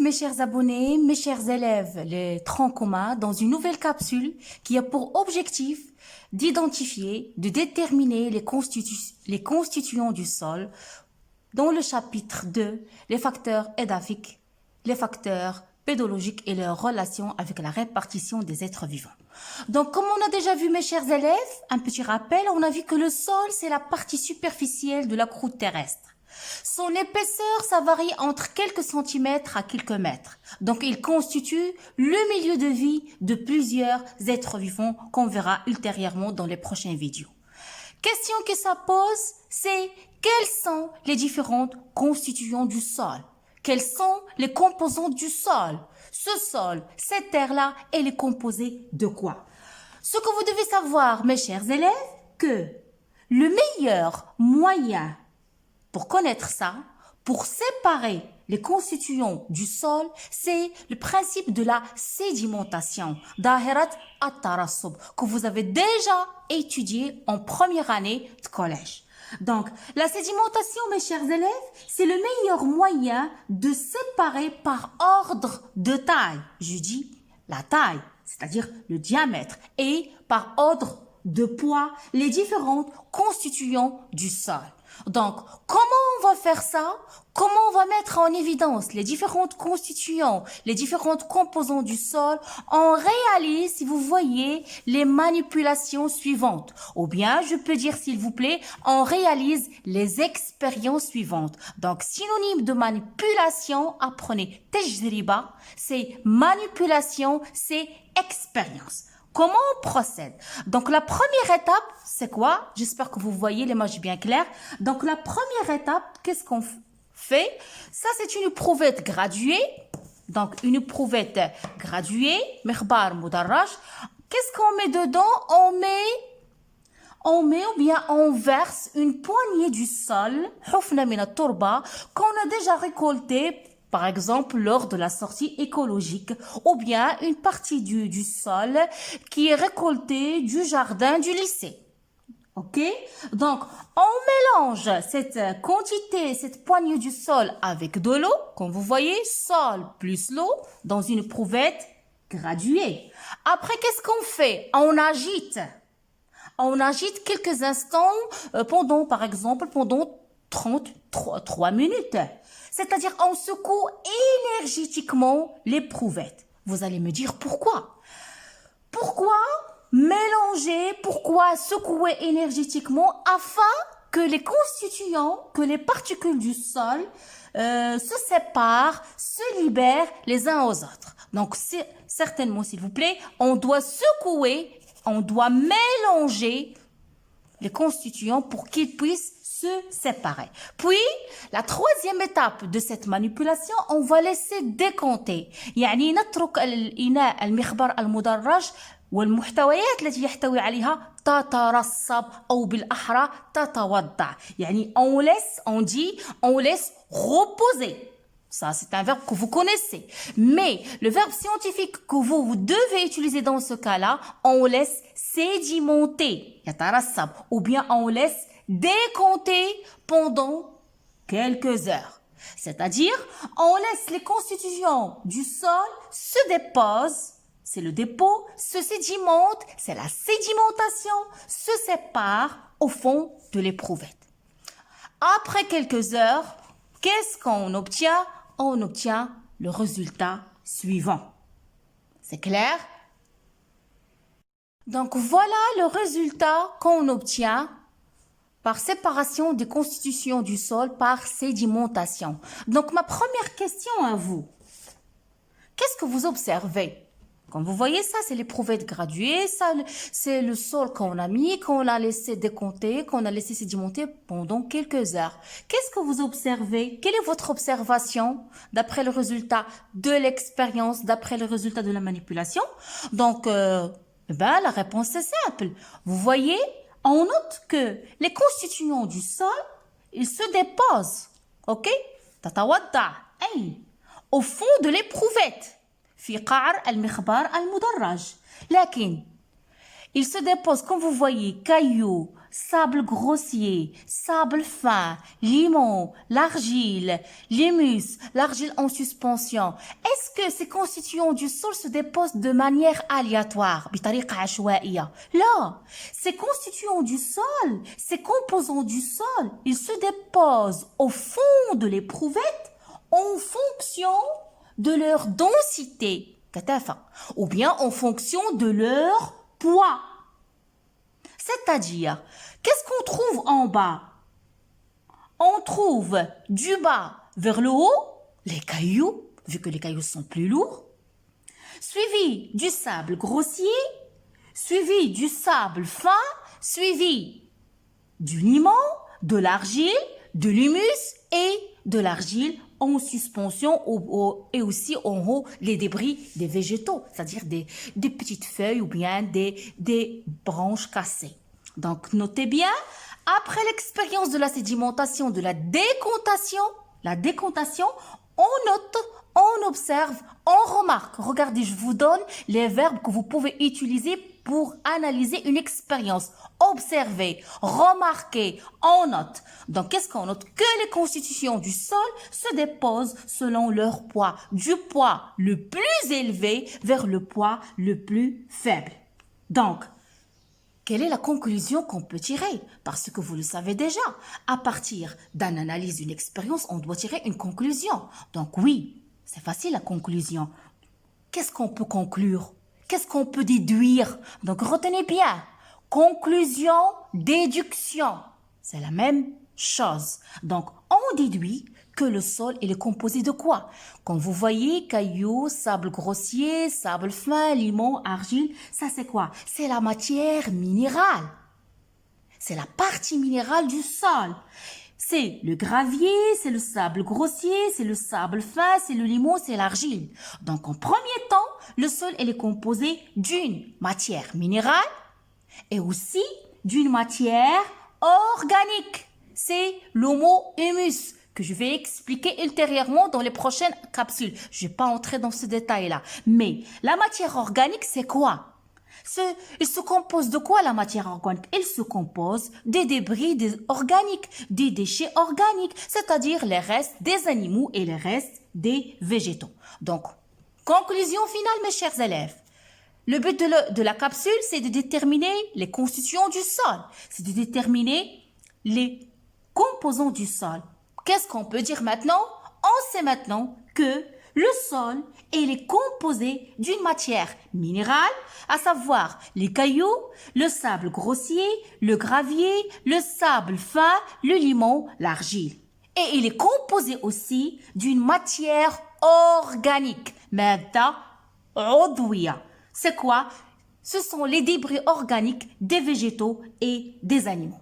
mes chers abonnés, mes chers élèves, les troncs communs, dans une nouvelle capsule qui a pour objectif d'identifier, de déterminer les constituants du sol dans le chapitre 2, les facteurs édaphiques, les facteurs pédologiques et leur relation avec la répartition des êtres vivants. Donc, comme on a déjà vu, mes chers élèves, un petit rappel, on a vu que le sol, c'est la partie superficielle de la croûte terrestre. Son épaisseur, ça varie entre quelques centimètres à quelques mètres. Donc, il constitue le milieu de vie de plusieurs êtres vivants qu'on verra ultérieurement dans les prochaines vidéos. Question que ça pose, c'est quels sont les différents constituants du sol? Quels sont les composants du sol? Ce sol, cette terre-là, elle est composée de quoi? Ce que vous devez savoir, mes chers élèves, que le meilleur moyen pour connaître ça, pour séparer les constituants du sol, c'est le principe de la sédimentation, dahirat at-tarassub, que vous avez déjà étudié en première année de collège. Donc, la sédimentation, mes chers élèves, c'est le meilleur moyen de séparer par ordre de taille. Je dis la taille, c'est-à-dire le diamètre, et par ordre de poids, les différents constituants du sol. Donc, comment on va faire ça? Comment on va mettre en évidence les différentes constituants, les différentes composants du sol? On réalise, si vous voyez, les manipulations suivantes. Ou bien, je peux dire, s'il vous plaît, on réalise les expériences suivantes. Donc, synonyme de manipulation, apprenez tajriba, c'est manipulation, c'est expérience. Comment on procède? Donc, la première étape, c'est quoi? J'espère que vous voyez l'image bien claire. Donc, la première étape, qu'est-ce qu'on fait? Ça, c'est une éprouvette graduée. Donc, une éprouvette graduée. Mikhbar mudarraj. Qu'est-ce qu'on met dedans? On met ou bien on verse une poignée du sol, hufna min at-turba, qu'on a déjà récolté, par exemple, lors de la sortie écologique, ou bien une partie du sol qui est récoltée du jardin du lycée. Ok? Donc, on mélange cette quantité, cette poignée du sol avec de l'eau, comme vous voyez, sol plus l'eau, dans une éprouvette graduée. Après, qu'est-ce qu'on fait? On agite. On agite quelques instants par exemple, pendant 3 minutes. C'est-à-dire, on secoue énergétiquement l'éprouvette. Vous allez me dire pourquoi? Pourquoi mélanger, pourquoi secouer énergétiquement afin que les constituants, que les particules du sol se séparent, se libèrent les uns aux autres. Donc, certainement, s'il vous plaît, on doit secouer, on doit mélanger les constituants pour qu'ils puissent se séparer. Puis, la troisième étape de cette manipulation, on va laisser décompter. يعني نترك الإناء المخبر المدرج والمحتويات التي يحتوي عليها تترسب أو بالأحرى تتوضع. يعني on laisse reposer. Ça, c'est un verbe que vous connaissez. Mais le verbe scientifique que vous devez utiliser dans ce cas-là, on laisse sédimenter. يترسب. Ou bien on laisse décompter pendant quelques heures. C'est-à-dire, on laisse les constituants du sol se déposent, c'est le dépôt, se sédimente, c'est la sédimentation, se séparent au fond de l'éprouvette. Après quelques heures, qu'est-ce qu'on obtient? On obtient le résultat suivant. C'est clair? Donc voilà le résultat qu'on obtient par séparation des constitutions du sol par sédimentation. Donc ma première question à vous, qu'est-ce que vous observez? Comme vous voyez, ça c'est l'éprouvette graduée, ça c'est le sol qu'on a mis, qu'on a laissé décompter, qu'on a laissé sédimenter pendant quelques heures. Qu'est-ce que vous observez? Quelle est votre observation d'après le résultat de l'expérience, d'après le résultat de la manipulation? Donc, la réponse est simple. Vous voyez, on note que les constituants du sol, ils se déposent, ok? تتوضع au fond de l'éprouvette. في قعر المخبار المدرج. لكن il se dépose, comme vous voyez, cailloux, sable grossier, sable fin, limon, l'argile, l'humus, l'argile en suspension. Est-ce que ces constituants du sol se déposent de manière aléatoire, بطريقة عشوائية? Là, ces constituants du sol, ces composants du sol, ils se déposent au fond de l'éprouvette en fonction de leur densité, ou bien en fonction de leur poids. C'est-à-dire, qu'est-ce qu'on trouve en bas? On trouve du bas vers le haut, les cailloux, vu que les cailloux sont plus lourds, suivi du sable grossier, suivi du sable fin, suivi du limon, de l'argile, de l'humus et de l'argile en suspension et aussi en haut les débris des végétaux, c'est-à-dire des petites feuilles ou bien des branches cassées. Donc notez bien, après l'expérience de la sédimentation, de la décontation, on note, on observe, on remarque. Regardez, je vous donne les verbes que vous pouvez utiliser pour analyser une expérience. Observer, remarquer, on note. Donc, qu'est-ce qu'on note? Que les constitutions du sol se déposent selon leur poids, du poids le plus élevé vers le poids le plus faible. Donc, quelle est la conclusion qu'on peut tirer? Parce que vous le savez déjà, à partir d'une analyse d'une expérience, on doit tirer une conclusion. Donc oui, c'est facile la conclusion. Qu'est-ce qu'on peut conclure? Qu'est-ce qu'on peut déduire? Donc retenez bien, conclusion, déduction, c'est la même chose. Donc on déduit que le sol il est composé de quoi? Quand vous voyez cailloux, sable grossier, sable fin, limon, argile, ça c'est quoi? C'est la matière minérale. C'est la partie minérale du sol. C'est le gravier, c'est le sable grossier, c'est le sable fin, c'est le limon, c'est l'argile. Donc en premier temps, le sol il est composé d'une matière minérale et aussi d'une matière organique. C'est l'homo-humus que je vais expliquer ultérieurement dans les prochaines capsules. Je ne vais pas entrer dans ce détail-là. Mais la matière organique, c'est quoi? Il se compose de quoi la matière organique? Il se compose des débris organiques, des déchets organiques, c'est-à-dire les restes des animaux et les restes des végétaux. Donc, conclusion finale, mes chers élèves. Le but de la capsule, c'est de déterminer les constituants du sol. C'est de déterminer les composants du sol. Qu'est-ce qu'on peut dire maintenant? On sait maintenant que le sol est composé d'une matière minérale, à savoir les cailloux, le sable grossier, le gravier, le sable fin, le limon, l'argile. Et il est composé aussi d'une matière organique. مادة عضوية. C'est quoi? Ce sont les débris organiques des végétaux et des animaux.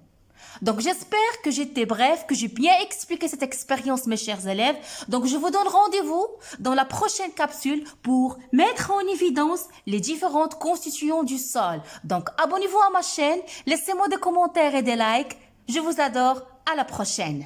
Donc, j'espère que j'étais bref, que j'ai bien expliqué cette expérience, mes chers élèves. Donc, je vous donne rendez-vous dans la prochaine capsule pour mettre en évidence les différentes constituants du sol. Donc, abonnez-vous à ma chaîne, laissez-moi des commentaires et des likes. Je vous adore. À la prochaine.